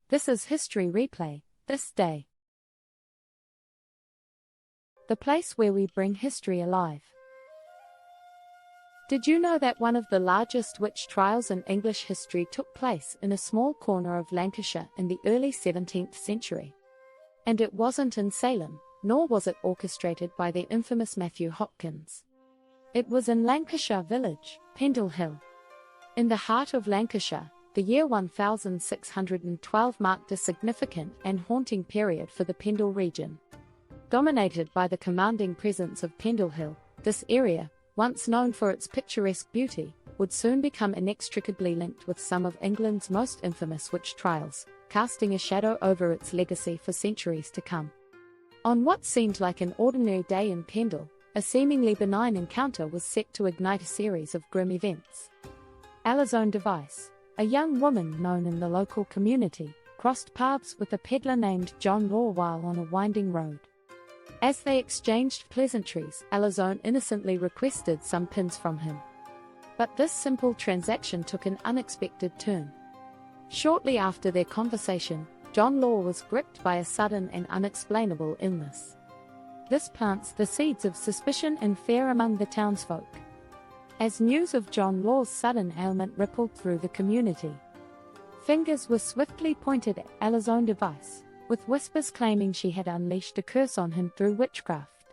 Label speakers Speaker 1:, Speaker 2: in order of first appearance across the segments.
Speaker 1: This is History Replay, this day. The place where we bring history alive. Did you know that one of the largest witch trials in English history took place in a small corner of Lancashire in the early 17th century? And it wasn't in Salem, nor was it orchestrated by the infamous Matthew Hopkins. It was in Lancashire village, Pendle Hill. In the heart of Lancashire, the year 1612 marked a significant and haunting period for the Pendle region. Dominated by the commanding presence of Pendle Hill, this area, once known for its picturesque beauty, would soon become inextricably linked with some of England's most infamous witch trials, casting a shadow over its legacy for centuries to come. On what seemed like an ordinary day in Pendle, a seemingly benign encounter was set to ignite a series of grim events. Alison Device, a young woman known in the local community, crossed paths with a peddler named John Law while on a winding road. As they exchanged pleasantries, Alison innocently requested some pins from him. But this simple transaction took an unexpected turn. Shortly after their conversation, John Law was gripped by a sudden and unexplainable illness. This plants the seeds of suspicion and fear among the townsfolk. As news of John Law's sudden ailment rippled through the community, fingers were swiftly pointed at Alison Device, with whispers claiming she had unleashed a curse on him through witchcraft.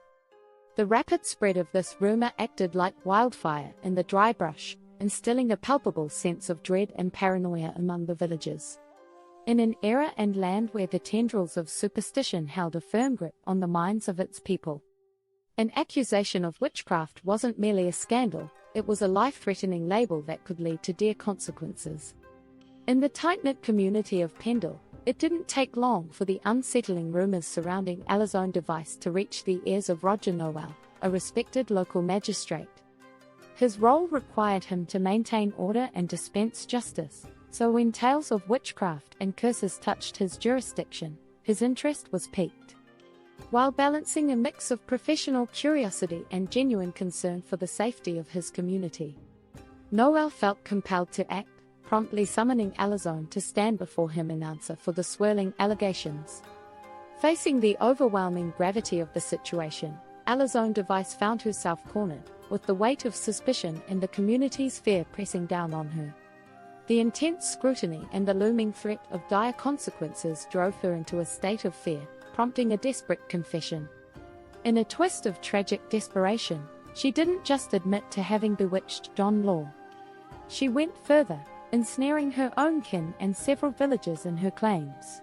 Speaker 1: The rapid spread of this rumor acted like wildfire in the dry brush, instilling a palpable sense of dread and paranoia among the villagers. In an era and land where the tendrils of superstition held a firm grip on the minds of its people, an accusation of witchcraft wasn't merely a scandal, it was a life-threatening label that could lead to dire consequences. In the tight-knit community of Pendle, it didn't take long for the unsettling rumors surrounding Alison Device to reach the ears of Roger Noel, a respected local magistrate. His role required him to maintain order and dispense justice, so when tales of witchcraft and curses touched his jurisdiction, his interest was piqued. While balancing a mix of professional curiosity and genuine concern for the safety of his community, Noel felt compelled to act, promptly summoning Alison to stand before him in answer for the swirling allegations. Facing the overwhelming gravity of the situation, Alison Device found herself cornered, with the weight of suspicion and the community's fear pressing down on her. The intense scrutiny and the looming threat of dire consequences drove her into a state of fear, prompting a desperate confession. In a twist of tragic desperation, she didn't just admit to having bewitched John Law. She went further, ensnaring her own kin and several villagers in her claims,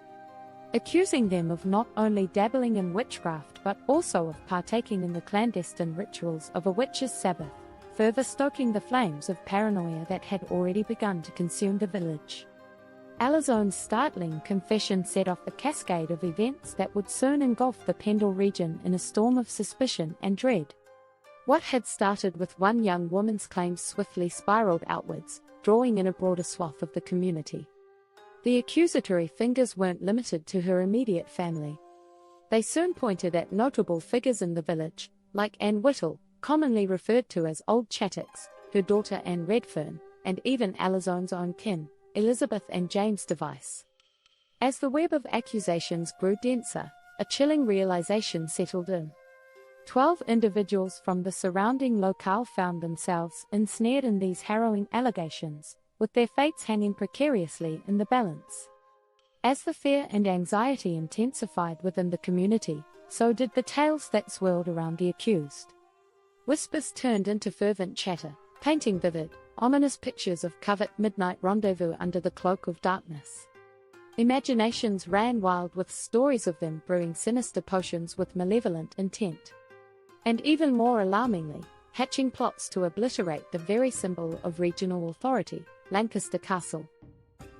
Speaker 1: accusing them of not only dabbling in witchcraft but also of partaking in the clandestine rituals of a witch's Sabbath, further stoking the flames of paranoia that had already begun to consume the village. Alison's startling confession set off a cascade of events that would soon engulf the Pendle region in a storm of suspicion and dread. What had started with one young woman's claims swiftly spiraled outwards, drawing in a broader swath of the community. The accusatory fingers weren't limited to her immediate family. They soon pointed at notable figures in the village, like Anne Whittle, commonly referred to as Old Chattox, her daughter Anne Redfern, and even Alison's own kin, Elizabeth and James Device. As the web of accusations grew denser, a chilling realization settled in. 12 individuals from the surrounding locale found themselves ensnared in these harrowing allegations, with their fates hanging precariously in the balance. As the fear and anxiety intensified within the community, so did the tales that swirled around the accused. Whispers turned into fervent chatter, painting vivid, ominous pictures of covert midnight rendezvous under the cloak of darkness. Imaginations ran wild with stories of them brewing sinister potions with malevolent intent. And even more alarmingly, hatching plots to obliterate the very symbol of regional authority, Lancaster Castle.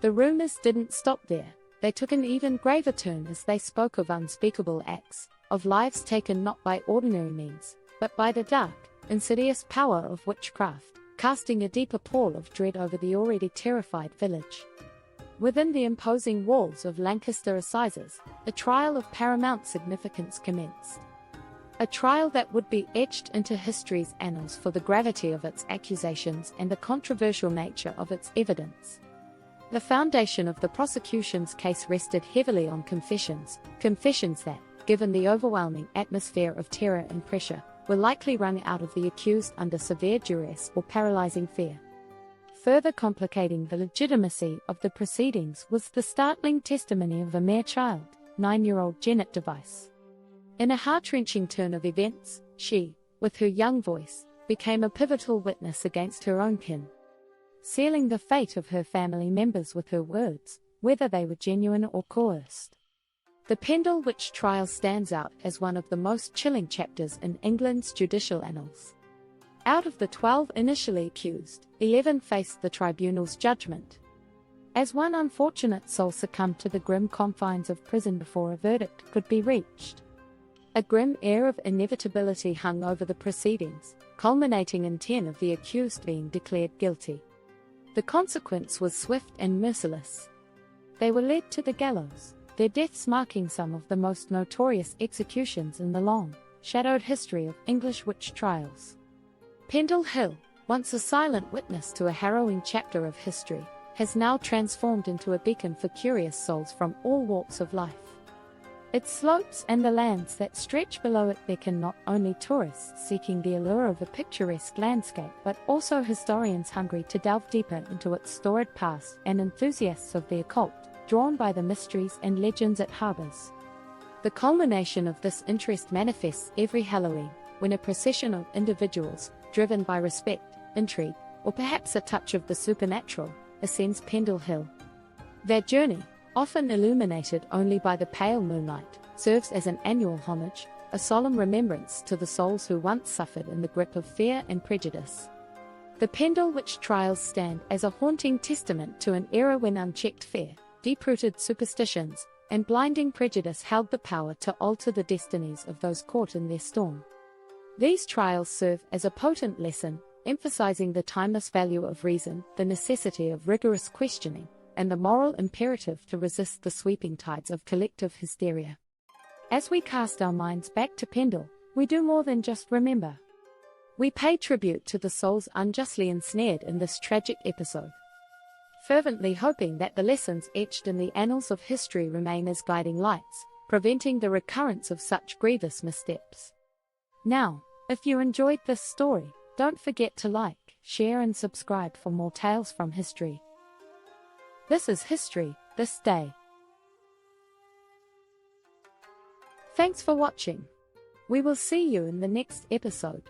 Speaker 1: The rumors didn't stop there, they took an even graver turn as they spoke of unspeakable acts, of lives taken not by ordinary means, but by the dark, insidious power of witchcraft, casting a deeper pall of dread over the already terrified village. Within the imposing walls of Lancaster Assizes, a trial of paramount significance commenced. A trial that would be etched into history's annals for the gravity of its accusations and the controversial nature of its evidence. The foundation of the prosecution's case rested heavily on confessions that, given the overwhelming atmosphere of terror and pressure, were likely wrung out of the accused under severe duress or paralyzing fear. Further complicating the legitimacy of the proceedings was the startling testimony of a mere child, 9-year-old Janet Device. In a heart-wrenching turn of events, she, with her young voice, became a pivotal witness against her own kin, sealing the fate of her family members with her words, whether they were genuine or coerced. The Pendle Witch Trials stands out as one of the most chilling chapters in England's judicial annals. Out of the 12 initially accused, 11 faced the tribunal's judgment. As one unfortunate soul succumbed to the grim confines of prison before a verdict could be reached. A grim air of inevitability hung over the proceedings, culminating in 10 of the accused being declared guilty. The consequence was swift and merciless. They were led to the gallows, their deaths marking some of the most notorious executions in the long, shadowed history of English witch trials. Pendle Hill, once a silent witness to a harrowing chapter of history, has now transformed into a beacon for curious souls from all walks of life. Its slopes and the lands that stretch below it beckon not only tourists seeking the allure of a picturesque landscape but also historians hungry to delve deeper into its storied past and enthusiasts of the occult, drawn by the mysteries and legends it harbors. The culmination of this interest manifests every Halloween, when a procession of individuals, driven by respect, intrigue, or perhaps a touch of the supernatural, ascends Pendle Hill. Their journey, often illuminated only by the pale moonlight, serves as an annual homage, a solemn remembrance to the souls who once suffered in the grip of fear and prejudice. The Pendle Witch Trials stand as a haunting testament to an era when unchecked fear, deep-rooted superstitions, and blinding prejudice held the power to alter the destinies of those caught in their storm. These trials serve as a potent lesson, emphasizing the timeless value of reason, the necessity of rigorous questioning, and the moral imperative to resist the sweeping tides of collective hysteria. As we cast our minds back to Pendle, we do more than just remember. We pay tribute to the souls unjustly ensnared in this tragic episode, fervently hoping that the lessons etched in the annals of history remain as guiding lights, preventing the recurrence of such grievous missteps. Now, if you enjoyed this story, don't forget to like, share and subscribe for more tales from history. This is History This Day. Thanks for watching. We will see you in the next episode.